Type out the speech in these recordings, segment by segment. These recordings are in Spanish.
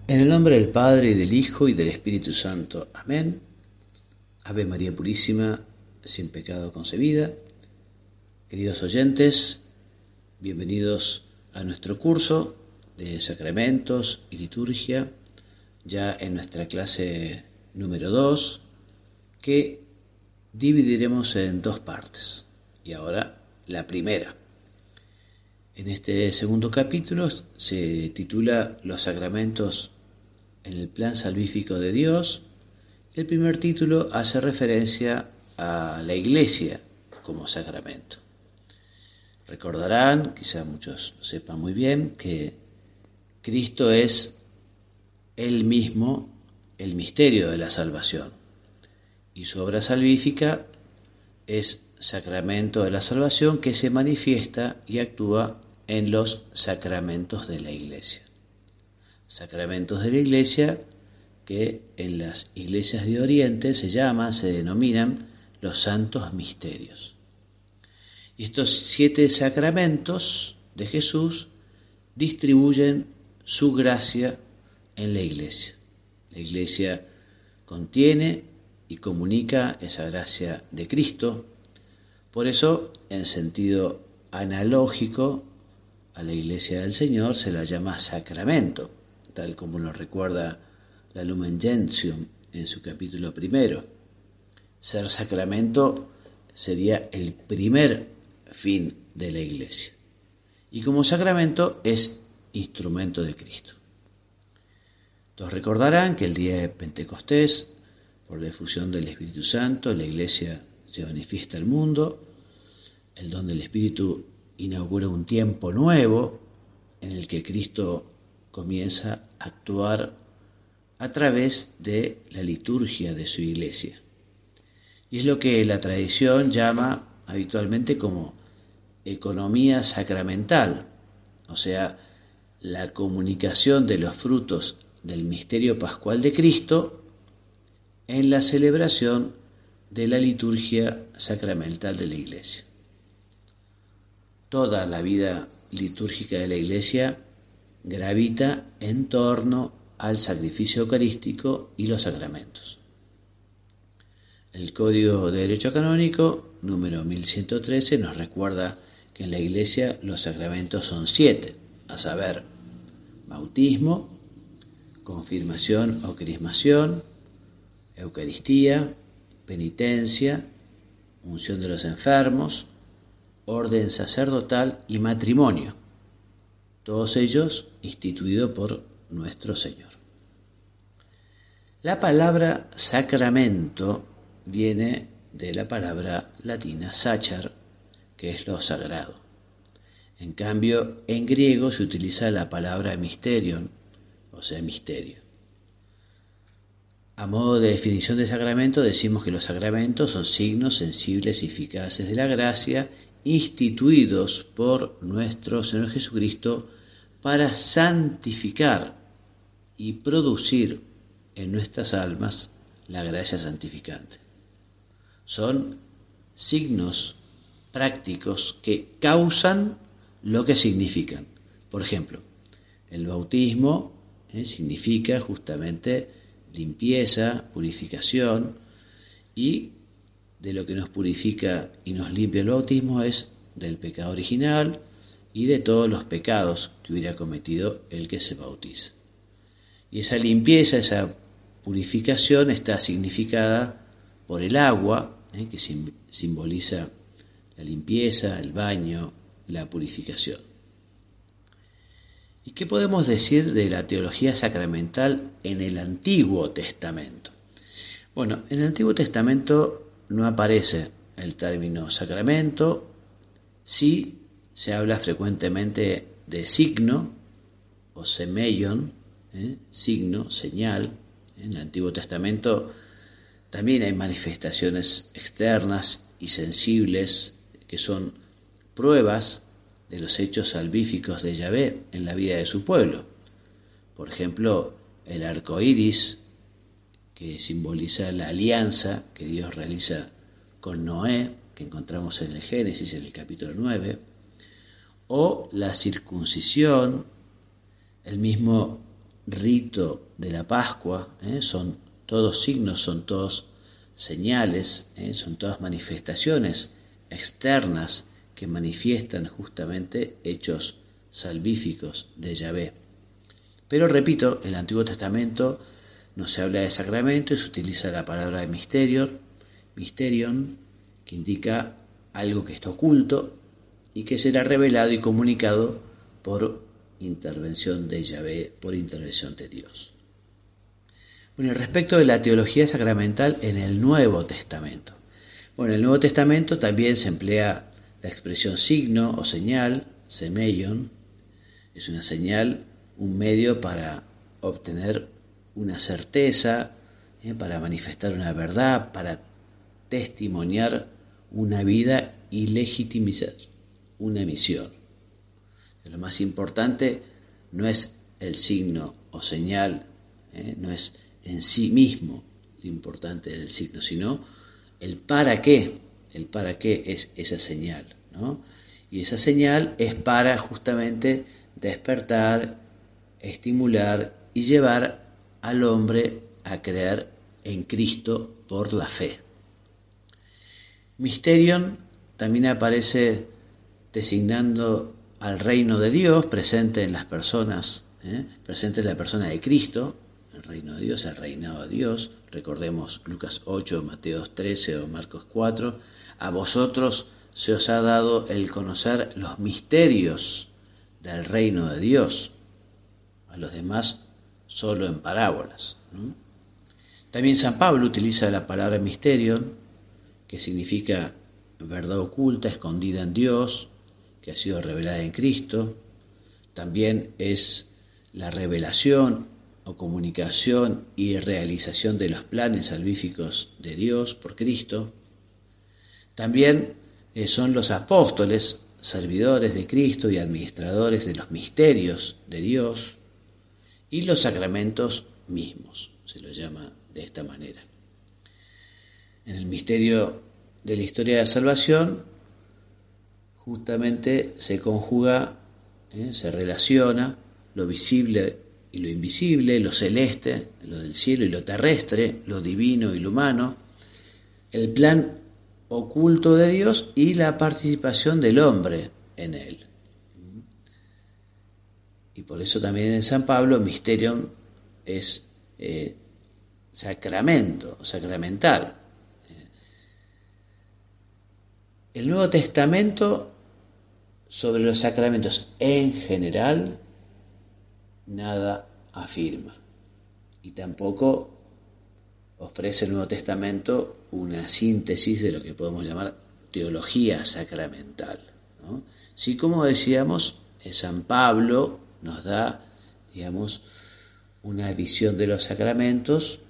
En el nombre del Padre, y del Hijo, y del Espíritu Santo. Amén. Ave María Purísima, sin pecado concebida. Queridos oyentes, bienvenidos a nuestro curso de Sacramentos y Liturgia, ya en nuestra clase número 2, que dividiremos en dos partes. Y ahora la primera. En este segundo capítulo se titula Los sacramentos en el plan salvífico de Dios. El primer título hace referencia a la Iglesia como sacramento. Recordarán, quizá muchos sepan muy bien, que Cristo es Él mismo el misterio de la salvación y su obra salvífica es sacramento de la salvación que se manifiesta y actúa en los sacramentos de la Iglesia. Sacramentos de la Iglesia que en las iglesias de Oriente se denominan los santos misterios. Y estos 7 sacramentos de Jesús distribuyen su gracia en la Iglesia. La Iglesia contiene y comunica esa gracia de Cristo. Por eso, en sentido analógico a la Iglesia del Señor, se la llama sacramento, tal como lo recuerda la Lumen Gentium en su capítulo 1. Ser sacramento sería el primer fin de la Iglesia. Y como sacramento es instrumento de Cristo. Todos recordarán que el día de Pentecostés, por la efusión del Espíritu Santo, la Iglesia se manifiesta al mundo. El don del Espíritu inaugura un tiempo nuevo en el que Cristo comienza a actuar a través de la liturgia de su Iglesia. Y es lo que la tradición llama habitualmente como economía sacramental, o sea, la comunicación de los frutos del misterio pascual de Cristo en la celebración de la liturgia sacramental de la Iglesia. Toda la vida litúrgica de la Iglesia gravita en torno al sacrificio eucarístico y los sacramentos. El Código de Derecho Canónico, número 1113, nos recuerda que en la Iglesia los sacramentos son 7, a saber, bautismo, confirmación o crismación, Eucaristía, penitencia, unción de los enfermos, orden sacerdotal y matrimonio, todos ellos instituidos por nuestro Señor. La palabra sacramento viene de la palabra latina sacer, que es lo sagrado. En cambio, en griego se utiliza la palabra mysterion, o sea, misterio. A modo de definición de sacramento, decimos que los sacramentos son signos sensibles y eficaces de la gracia instituidos por nuestro Señor Jesucristo para santificar y producir en nuestras almas la gracia santificante. Son signos prácticos que causan lo que significan. Por ejemplo, el bautismo significa justamente limpieza, purificación, y de lo que nos purifica y nos limpia el bautismo es del pecado original y de todos los pecados que hubiera cometido el que se bautiza. Y esa limpieza, esa purificación está significada por el agua, que simboliza la limpieza, el baño, la purificación. ¿Y qué podemos decir de la teología sacramental en el Antiguo Testamento? Bueno, en el Antiguo Testamento no aparece el término sacramento, sí se habla frecuentemente de signo o semeion, signo, señal. En el Antiguo Testamento también hay manifestaciones externas y sensibles que son pruebas de los hechos salvíficos de Yahvé en la vida de su pueblo. Por ejemplo, el arco iris, que simboliza la alianza que Dios realiza con Noé, que encontramos en el Génesis, en el capítulo 9, o la circuncisión, el mismo rito de la Pascua, son todos signos, son todos señales, son todas manifestaciones externas que manifiestan justamente hechos salvíficos de Yahvé. Pero repito, en el Antiguo Testamento no se habla de sacramento y se utiliza la palabra de mysterion, que indica algo que está oculto y que será revelado y comunicado por intervención de Yahvé, por intervención de Dios. Bueno, respecto de la teología sacramental en el Nuevo Testamento. Bueno, en el Nuevo Testamento también se emplea la expresión signo o señal, semeion. Es una señal, un medio para obtener una certeza, para manifestar una verdad, para testimoniar una vida y legitimizar una misión. Lo más importante no es el signo o señal, no es en sí mismo lo importante del signo, sino el para qué es esa señal, ¿no? Y esa señal es para justamente despertar, estimular y llevar al hombre a creer en Cristo por la fe. Mysterion también aparece designando al reino de Dios presente en las personas, presente en la persona de Cristo, el reino de Dios, el reinado de Dios. Recordemos Lucas 8, Mateo 13 o Marcos 4. A vosotros se os ha dado el conocer los misterios del reino de Dios, a los demás solo en parábolas, ¿no? También San Pablo utiliza la palabra mysterion, que significa verdad oculta, escondida en Dios, que ha sido revelada en Cristo. También es la revelación o comunicación y realización de los planes salvíficos de Dios por Cristo. También son los apóstoles, servidores de Cristo y administradores de los misterios de Dios, y los sacramentos mismos, se los llama de esta manera. En el misterio de la historia de la salvación, justamente se conjuga, se relaciona lo visible y lo invisible, lo celeste, lo del cielo y lo terrestre, lo divino y lo humano, el plan oculto de Dios y la participación del hombre en él. Y por eso también en San Pablo, mysterion es sacramento, sacramental. El Nuevo Testamento, sobre los sacramentos en general, nada afirma. Y tampoco ofrece el Nuevo Testamento una síntesis de lo que podemos llamar teología sacramental, ¿no? Sí, como decíamos, San Pablo nos da, digamos, una visión de los sacramentos,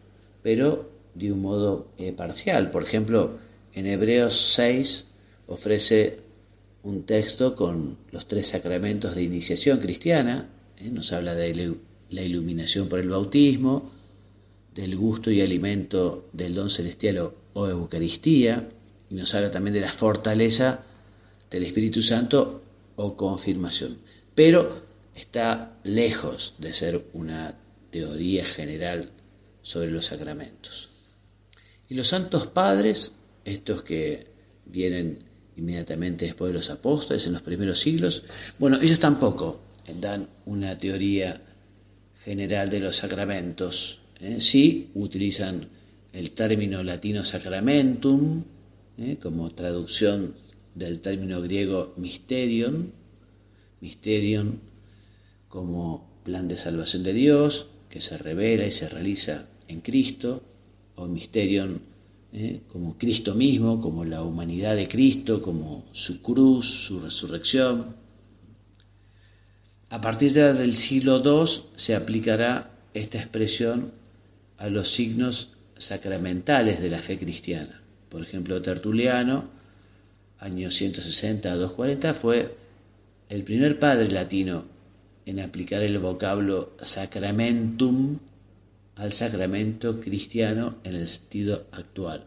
pero de un modo parcial. Por ejemplo, en Hebreos 6 ofrece un texto con los 3 sacramentos de iniciación cristiana, nos habla de la iluminación por el bautismo, del gusto y alimento del don celestial o Eucaristía, y nos habla también de la fortaleza del Espíritu Santo o confirmación. Pero está lejos de ser una teoría general sobre los sacramentos. Y los santos padres, estos que vienen inmediatamente después de los apóstoles en los primeros siglos, bueno, ellos tampoco dan una teoría general de los sacramentos. Sí utilizan el término latino sacramentum, como traducción del término griego mysterion como plan de salvación de Dios, que se revela y se realiza en Cristo, o mysterion como Cristo mismo, como la humanidad de Cristo, como su cruz, su resurrección. A partir del siglo II se aplicará esta expresión a los signos sacramentales de la fe cristiana. Por ejemplo, Tertuliano, años 160 a 240, fue el primer padre latino en aplicar el vocablo sacramentum al sacramento cristiano en el sentido actual.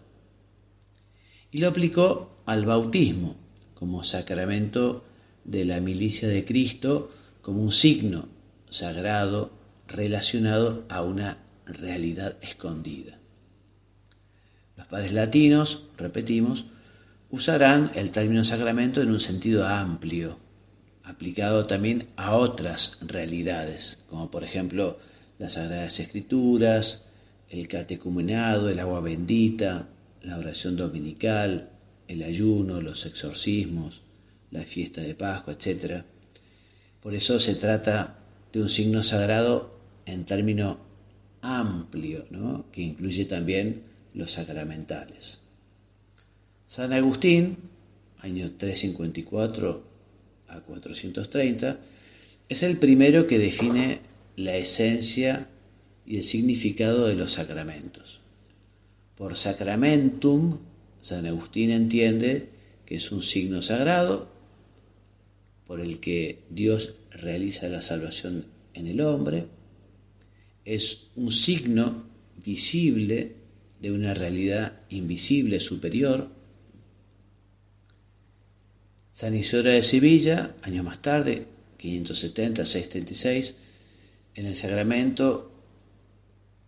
Y lo aplicó al bautismo como sacramento de la milicia de Cristo, como un signo sagrado relacionado a una realidad escondida. Los padres latinos, repetimos, usarán el término sacramento en un sentido amplio, aplicado también a otras realidades, como por ejemplo las Sagradas Escrituras, el catecumenado, el agua bendita, la oración dominical, el ayuno, los exorcismos, la fiesta de Pascua, etc. Por eso se trata de un signo sagrado en término amplio, ¿no?, que incluye también los sacramentales. San Agustín, año 354 a 430, es el primero que define la esencia y el significado de los sacramentos. Por sacramentum, San Agustín entiende que es un signo sagrado por el que Dios realiza la salvación en el hombre, es un signo visible de una realidad invisible superior. San Isidoro de Sevilla, años más tarde, 570-636, en el sacramento,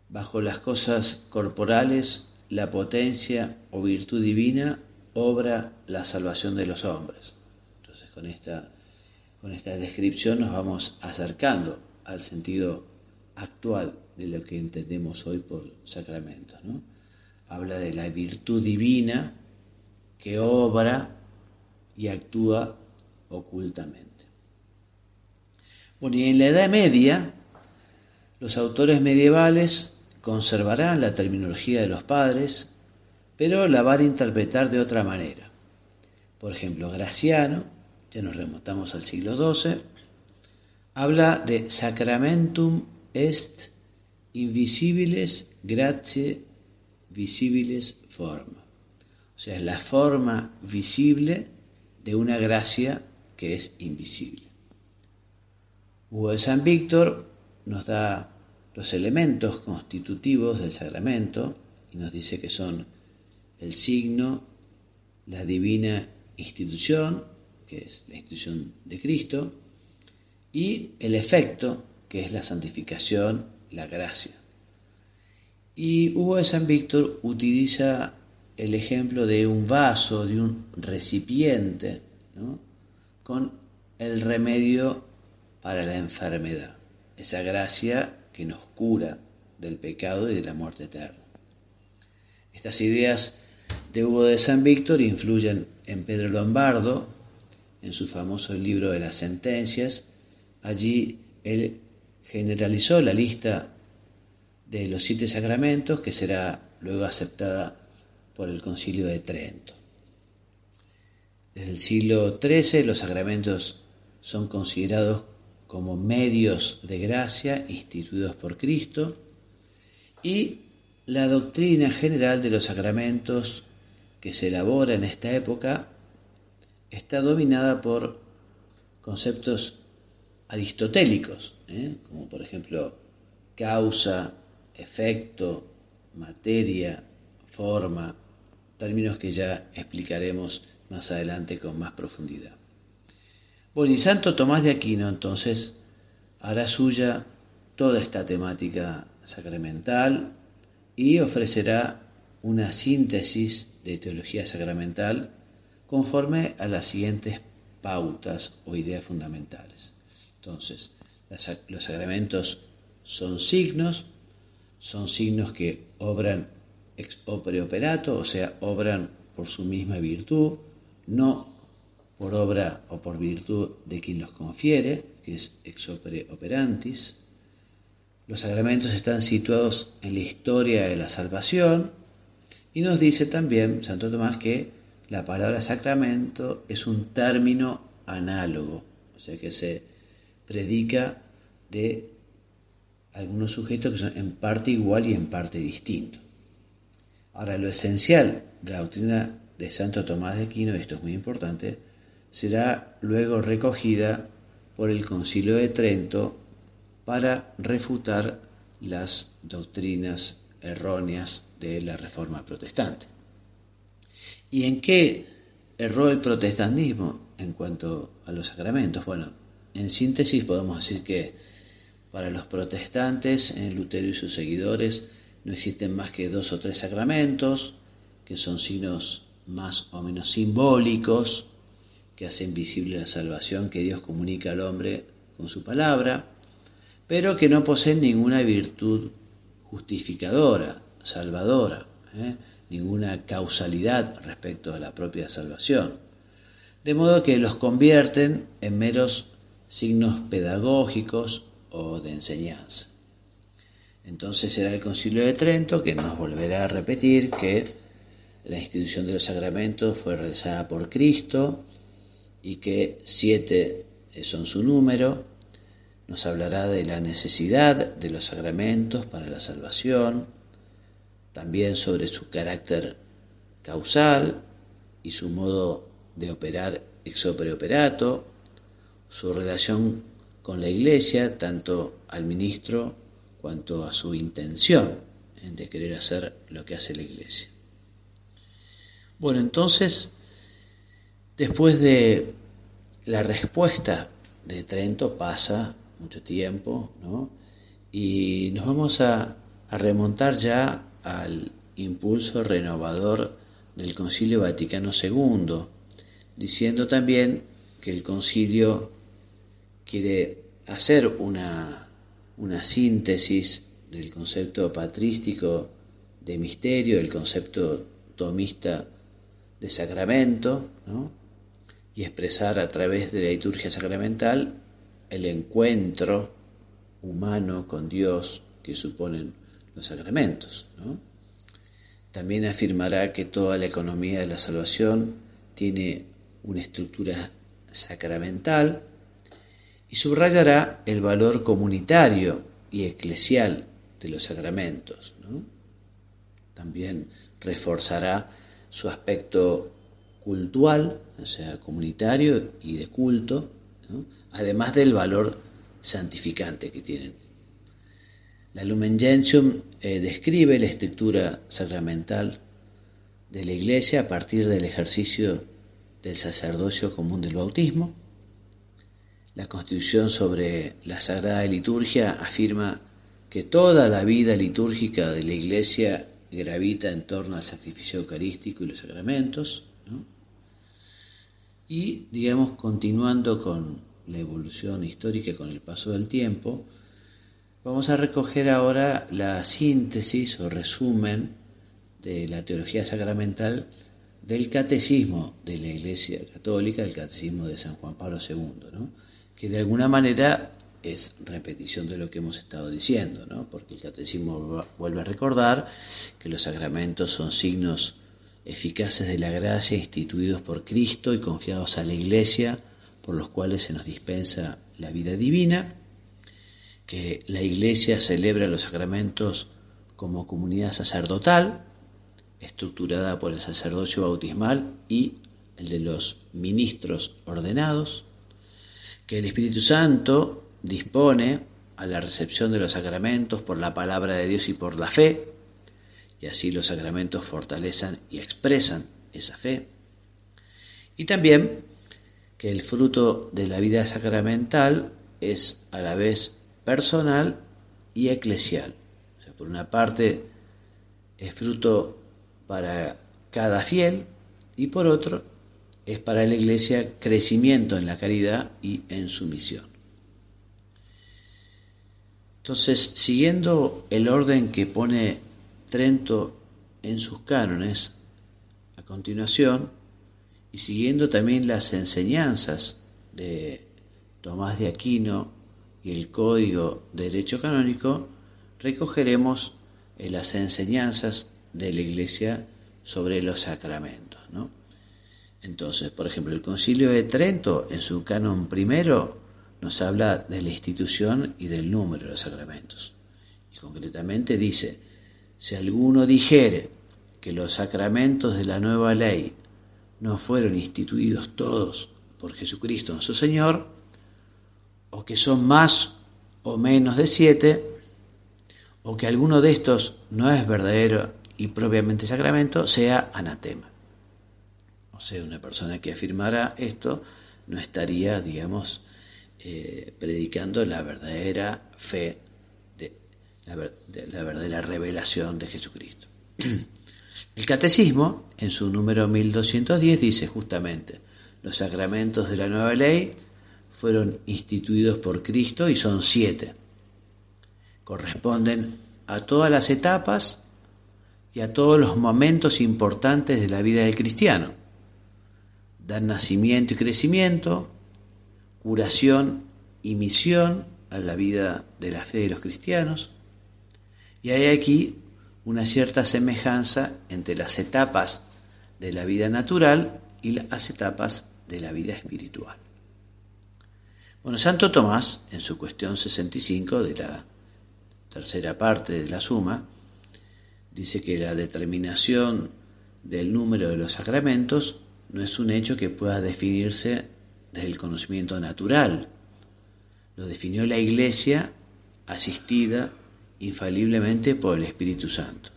bajo las cosas corporales, la potencia o virtud divina obra la salvación de los hombres. Entonces, con esta descripción nos vamos acercando al sentido actual de lo que entendemos hoy por sacramentos, ¿no? Habla de la virtud divina que obra y actúa ocultamente. Bueno, y en la Edad Media, los autores medievales conservarán la terminología de los padres, pero la van a interpretar de otra manera. Por ejemplo, Graciano, ya nos remontamos al siglo XII, habla de sacramentum est invisibiles gratiae visibiles forma. O sea, es la forma visible de una gracia que es invisible. Hugo de San Víctor nos da los elementos constitutivos del sacramento y nos dice que son el signo, la divina institución, que es la institución de Cristo, y el efecto, que es la santificación, la gracia. Y Hugo de San Víctor utiliza el ejemplo de un vaso, de un recipiente, ¿no?, con el remedio para la enfermedad, esa gracia que nos cura del pecado y de la muerte eterna. Estas ideas de Hugo de San Víctor influyen en Pedro Lombardo, en su famoso libro de las sentencias. Allí él generalizó la lista de los 7 sacramentos, que será luego aceptada por el Concilio de Trento. Desde el siglo XIII los sacramentos son considerados como medios de gracia instituidos por Cristo, y la doctrina general de los sacramentos que se elabora en esta época está dominada por conceptos aristotélicos, como por ejemplo causa, efecto, materia, forma, términos que ya explicaremos más adelante con más profundidad. Bueno, y Santo Tomás de Aquino entonces hará suya toda esta temática sacramental y ofrecerá una síntesis de teología sacramental conforme a las siguientes pautas o ideas fundamentales. Entonces, los sacramentos son signos que obran ex opere operato, o sea, obran por su misma virtud, no por obra o por virtud de quien los confiere, que es ex opere operantis. Los sacramentos están situados en la historia de la salvación, y nos dice también Santo Tomás que la palabra sacramento es un término análogo, o sea que se predica de algunos sujetos que son en parte igual y en parte distinto. Ahora, lo esencial de la doctrina de Santo Tomás de Aquino, esto es muy importante, será luego recogida por el Concilio de Trento para refutar las doctrinas erróneas de la Reforma Protestante. ¿Y en qué erró el protestantismo en cuanto a los sacramentos? Bueno, en síntesis podemos decir que Para los protestantes, en Lutero y sus seguidores, no existen más que 2 o 3 sacramentos, que son signos más o menos simbólicos, que hacen visible la salvación que Dios comunica al hombre con su palabra, pero que no poseen ninguna virtud justificadora, salvadora, ninguna causalidad respecto a la propia salvación. De modo que los convierten en meros signos pedagógicos o de enseñanza. Entonces será el Concilio de Trento que nos volverá a repetir que la institución de los sacramentos fue realizada por Cristo y que 7 son su número. Nos hablará de la necesidad de los sacramentos para la salvación, también sobre su carácter causal y su modo de operar ex opere operato, su relación con la Iglesia, tanto al ministro cuanto a su intención de querer hacer lo que hace la Iglesia. Bueno, entonces, después de la respuesta de Trento pasa mucho tiempo, ¿no? Y nos vamos a remontar ya al impulso renovador del Concilio Vaticano II, diciendo también que el concilio quiere hacer una síntesis del concepto patrístico de misterio, el concepto tomista de sacramento, ¿no? Y expresar a través de la liturgia sacramental el encuentro humano con Dios que suponen los sacramentos, ¿no? También afirmará que toda la economía de la salvación tiene una estructura sacramental y subrayará el valor comunitario y eclesial de los sacramentos, ¿no? También reforzará su aspecto cultual, o sea, comunitario y de culto, ¿no? Además del valor santificante que tienen. La Lumen Gentium describe la estructura sacramental de la Iglesia a partir del ejercicio del sacerdocio común del bautismo. La Constitución sobre la Sagrada Liturgia afirma que toda la vida litúrgica de la Iglesia gravita en torno al sacrificio eucarístico y los sacramentos, ¿no? Y, digamos, continuando con la evolución histórica con el paso del tiempo, vamos a recoger ahora la síntesis o resumen de la teología sacramental del catecismo de la Iglesia Católica, el catecismo de San Juan Pablo II, ¿no? Que de alguna manera es repetición de lo que hemos estado diciendo, ¿no? Porque el catecismo vuelve a recordar que los sacramentos son signos eficaces de la gracia instituidos por Cristo y confiados a la Iglesia, por los cuales se nos dispensa la vida divina, que la Iglesia celebra los sacramentos como comunidad sacerdotal, estructurada por el sacerdocio bautismal y el de los ministros ordenados, que el Espíritu Santo dispone a la recepción de los sacramentos por la palabra de Dios y por la fe, y así los sacramentos fortalecen y expresan esa fe. Y también que el fruto de la vida sacramental es a la vez personal y eclesial. O sea, por una parte es fruto para cada fiel y por otro es para la Iglesia crecimiento en la caridad y en su misión. Entonces, siguiendo el orden que pone Trento en sus cánones, a continuación, y siguiendo también las enseñanzas de Tomás de Aquino y el Código de Derecho Canónico, recogeremos las enseñanzas de la Iglesia sobre los sacramentos, ¿no? Entonces, por ejemplo, el Concilio de Trento, en su canon primero, nos habla de la institución y del número de los sacramentos. Y concretamente dice: si alguno dijere que los sacramentos de la nueva ley no fueron instituidos todos por Jesucristo nuestro Señor, o que son más o menos de 7, o que alguno de estos no es verdadero y propiamente sacramento, sea anatema. O sea, una persona que afirmara esto no estaría, digamos, predicando la verdadera fe, de la verdadera revelación de Jesucristo. El Catecismo, en su número 1210, dice justamente: los sacramentos de la nueva ley fueron instituidos por Cristo y son 7. Corresponden a todas las etapas y a todos los momentos importantes de la vida del cristiano. Dan nacimiento y crecimiento, curación y misión a la vida de la fe de los cristianos. Y hay aquí una cierta semejanza entre las etapas de la vida natural y las etapas de la vida espiritual. Bueno, Santo Tomás, en su cuestión 65 de la tercera parte de la Suma, dice que la determinación del número de los sacramentos no es un hecho que pueda definirse desde el conocimiento natural. Lo definió la Iglesia, asistida infaliblemente por el Espíritu Santo.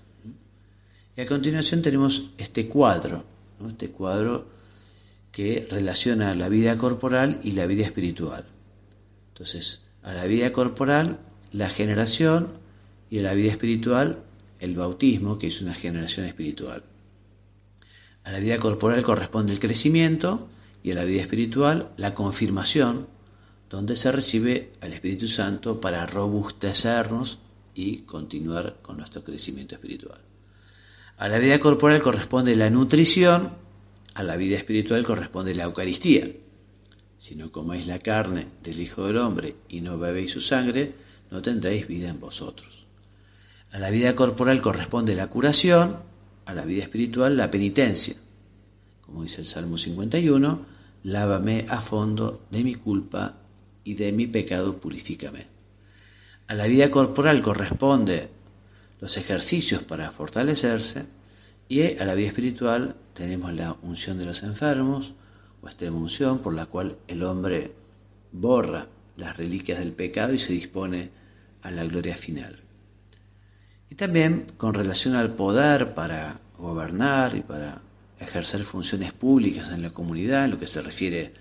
Y a continuación tenemos este cuadro, ¿no? Este cuadro que relaciona la vida corporal y la vida espiritual. Entonces, a la vida corporal, la generación, y a la vida espiritual, el bautismo, que es una generación espiritual. A la vida corporal corresponde el crecimiento, y a la vida espiritual, la confirmación, donde se recibe al Espíritu Santo para robustecernos y continuar con nuestro crecimiento espiritual. A la vida corporal corresponde la nutrición, a la vida espiritual corresponde la Eucaristía. Si no coméis la carne del Hijo del Hombre y no bebéis su sangre, no tendréis vida en vosotros. A la vida corporal corresponde la curación, a la vida espiritual la penitencia. Como dice el Salmo 51, lávame a fondo de mi culpa y de mi pecado purifícame. A la vida corporal corresponde los ejercicios para fortalecerse, y a la vida espiritual tenemos la unción de los enfermos, o extrema unción, por la cual el hombre borra las reliquias del pecado y se dispone a la gloria final. Y también con relación al poder para gobernar y para ejercer funciones públicas en la comunidad, en lo que se refiere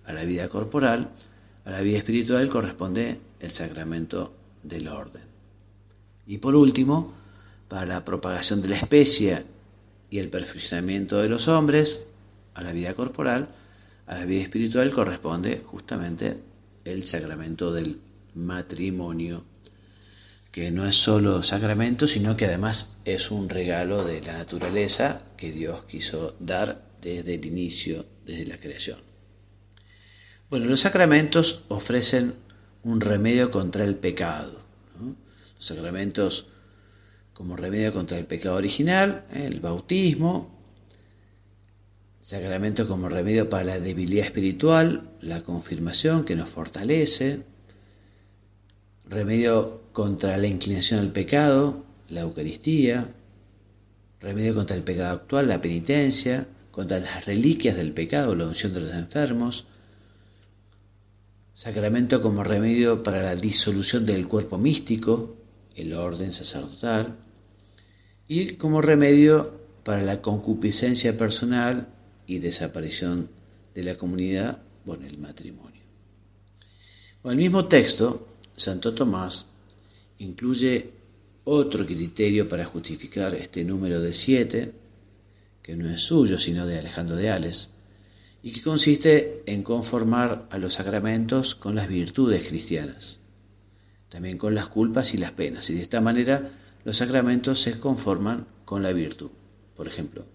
a la vida corporal, a la vida espiritual corresponde el sacramento del orden. Y por último, para la propagación de la especie y el perfeccionamiento de los hombres, a la vida corporal, a la vida espiritual corresponde justamente el sacramento del matrimonio, que no es solo sacramento, sino que además es un regalo de la naturaleza que Dios quiso dar desde el inicio, desde la creación. Bueno, los sacramentos ofrecen un remedio contra el pecado, ¿no? Los sacramentos como remedio contra el pecado original, el bautismo; sacramento como remedio para la debilidad espiritual, la confirmación, que nos fortalece; remedio contra la inclinación al pecado, la Eucaristía; remedio contra el pecado actual, la penitencia; contra las reliquias del pecado, la unción de los enfermos; sacramento como remedio para la disolución del cuerpo místico, el orden sacerdotal; y como remedio para la concupiscencia personal y desaparición de la comunidad, bueno, el matrimonio. Bueno, el mismo texto, Santo Tomás, incluye otro criterio para justificar este número de 7, que no es suyo, sino de Alejandro de Ales, y que consiste en conformar a los sacramentos con las virtudes cristianas, también con las culpas y las penas, y de esta manera los sacramentos se conforman con la virtud. Por ejemplo,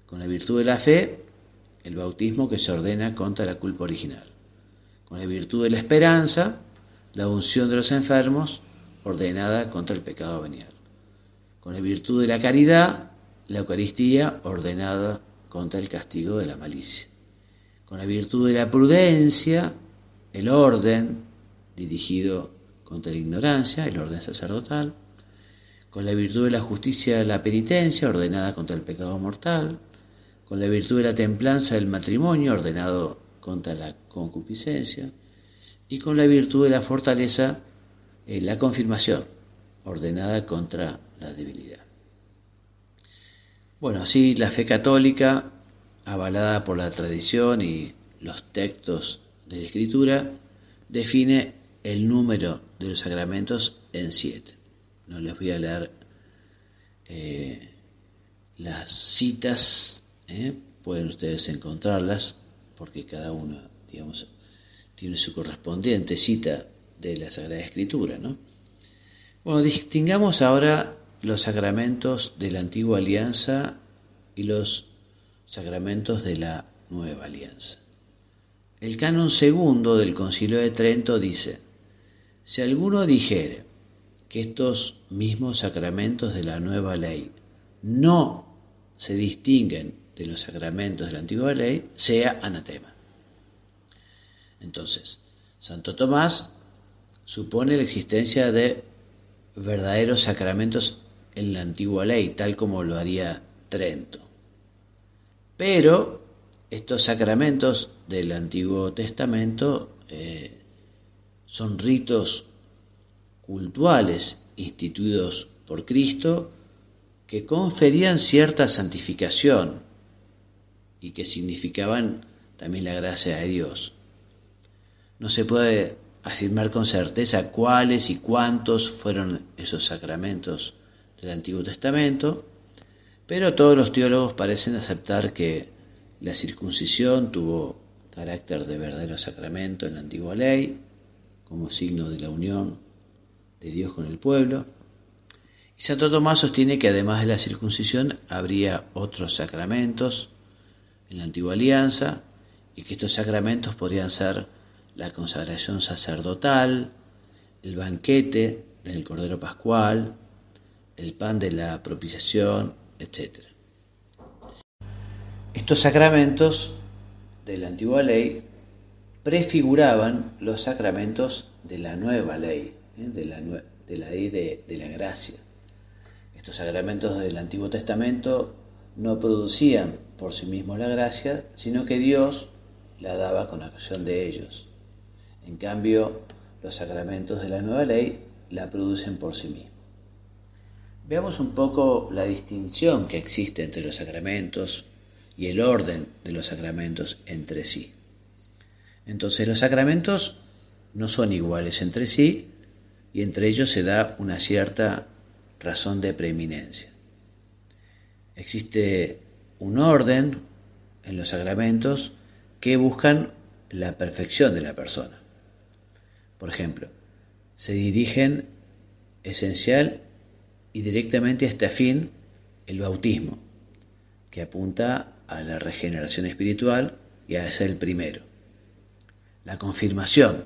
con la virtud de la fe, el bautismo, que se ordena contra la culpa original; con la virtud de la esperanza, la unción de los enfermos, ordenada contra el pecado venial; con la virtud de la caridad, la Eucaristía, ordenada contra el castigo de la malicia; con la virtud de la prudencia, el orden, dirigido contra la ignorancia, el orden sacerdotal; con la virtud de la justicia, la penitencia, ordenada contra el pecado mortal; con la virtud de la templanza, el matrimonio, ordenado contra la concupiscencia; y con la virtud de la fortaleza, la confirmación, ordenada contra la debilidad. Bueno, así la fe católica, avalada por la tradición y los textos de la Escritura, define el número de los sacramentos en 7. No les voy a leer las citas, pueden ustedes encontrarlas, porque cada uno, digamos, tiene su correspondiente cita de la Sagrada Escritura, ¿no? Bueno, distingamos ahora los sacramentos de la Antigua Alianza y los sacramentos de la Nueva Alianza. El canon segundo del Concilio de Trento dice: si alguno dijere que estos mismos sacramentos de la nueva ley no se distinguen de los sacramentos de la antigua ley, sea anatema. Entonces, Santo Tomás supone la existencia de verdaderos sacramentos en la antigua ley, tal como lo haría Trento. Pero estos sacramentos del Antiguo Testamento son ritos cultuales instituidos por Cristo que conferían cierta santificación y que significaban también la gracia de Dios. No se puede afirmar con certeza cuáles y cuántos fueron esos sacramentos del Antiguo Testamento, pero todos los teólogos parecen aceptar que la circuncisión tuvo carácter de verdadero sacramento en la antigua ley, como signo de la unión de Dios con el pueblo. Y Santo Tomás sostiene que además de la circuncisión habría otros sacramentos en la antigua alianza y que estos sacramentos podrían ser la consagración sacerdotal, el banquete del Cordero Pascual, el pan de la propiciación, etc. Estos sacramentos de la antigua ley prefiguraban los sacramentos de la nueva ley, de la ley de la gracia. Estos sacramentos del Antiguo Testamento no producían por sí mismos la gracia, sino que Dios la daba con acción de ellos. En cambio, los sacramentos de la nueva ley la producen por sí mismos. Veamos un poco la distinción que existe entre los sacramentos y el orden de los sacramentos entre sí. Entonces, los sacramentos no son iguales entre sí y entre ellos se da una cierta razón de preeminencia. Existe un orden en los sacramentos que buscan la perfección de la persona. Por ejemplo, se dirigen esencial y directamente a este fin el bautismo, que apunta a la regeneración espiritual y a ser el primero. La confirmación,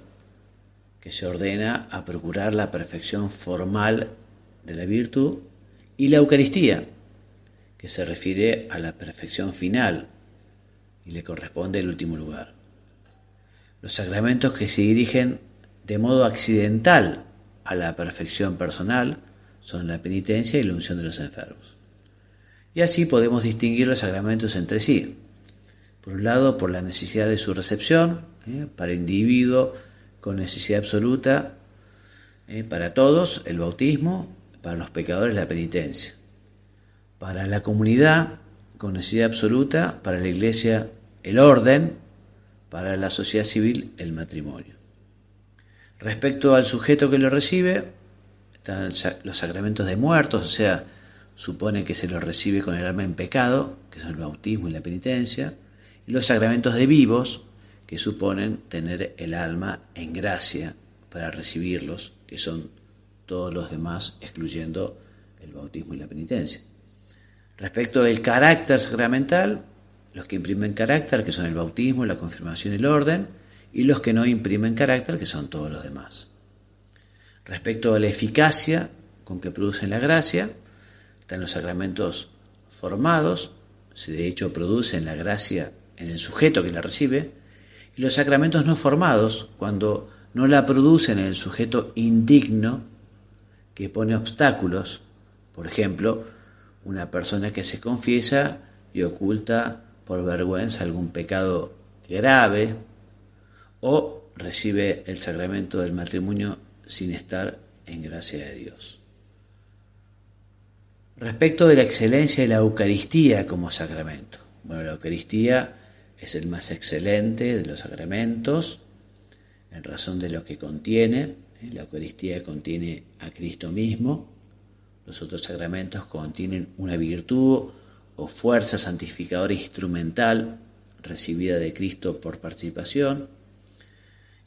que se ordena a procurar la perfección formal de la virtud, y la Eucaristía, que se refiere a la perfección final y le corresponde el último lugar. Los sacramentos que se dirigen de modo accidental a la perfección personal son la penitencia y la unción de los enfermos. Y así podemos distinguir los sacramentos entre sí. Por un lado, por la necesidad de su recepción, para el individuo con necesidad absoluta, para todos el bautismo, para los pecadores la penitencia. Para la comunidad con necesidad absoluta, para la Iglesia el orden, para la sociedad civil el matrimonio. Respecto al sujeto que lo recibe, están los sacramentos de muertos, o sea, supone que se los recibe con el alma en pecado, que son el bautismo y la penitencia, y los sacramentos de vivos, que suponen tener el alma en gracia para recibirlos, que son todos los demás, excluyendo el bautismo y la penitencia. Respecto del carácter sacramental, los que imprimen carácter, que son el bautismo, la confirmación y el orden, y los que no imprimen carácter, que son todos los demás. Respecto a la eficacia con que producen la gracia, están los sacramentos formados, si de hecho producen la gracia en el sujeto que la recibe, y los sacramentos no formados, cuando no la producen en el sujeto indigno que pone obstáculos. Por ejemplo, una persona que se confiesa y oculta por vergüenza algún pecado grave, o recibe el sacramento del matrimonio sin estar en gracia de Dios. Respecto de la excelencia de la Eucaristía como sacramento. Bueno, la Eucaristía es el más excelente de los sacramentos, en razón de lo que contiene. La Eucaristía contiene a Cristo mismo. Los otros sacramentos contienen una virtud o fuerza santificadora instrumental recibida de Cristo por participación.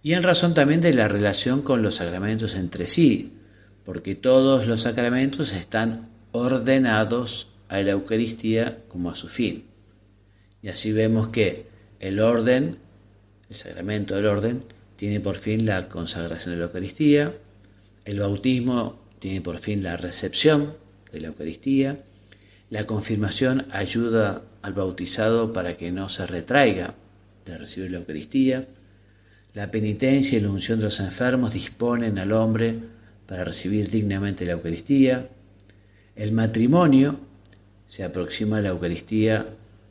Y en razón también de la relación con los sacramentos entre sí, porque todos los sacramentos están ordenados a la Eucaristía como a su fin. Y así vemos que el orden, el sacramento del orden, tiene por fin la consagración de la Eucaristía, el bautismo tiene por fin la recepción de la Eucaristía, la confirmación ayuda al bautizado para que no se retraiga de recibir la Eucaristía, la penitencia y la unción de los enfermos disponen al hombre para recibir dignamente la Eucaristía, el matrimonio se aproxima a la Eucaristía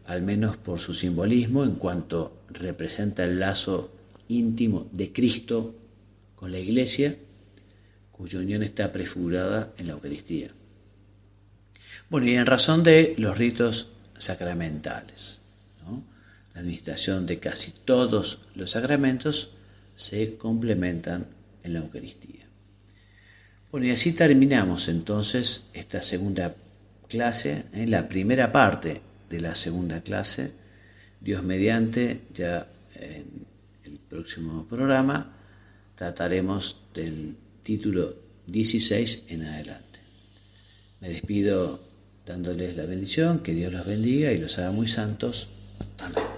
al menos por su simbolismo en cuanto representa el lazo íntimo de Cristo con la Iglesia, cuya unión está prefigurada en la Eucaristía. Bueno, y en razón de los ritos sacramentales, ¿no? La administración de casi todos los sacramentos se complementan en la Eucaristía. Bueno, y así terminamos entonces esta segunda clase, la primera parte de la segunda clase. Dios mediante, ya en el próximo programa trataremos del título 16 en adelante. Me despido dándoles la bendición, que Dios los bendiga y los haga muy santos. Amén.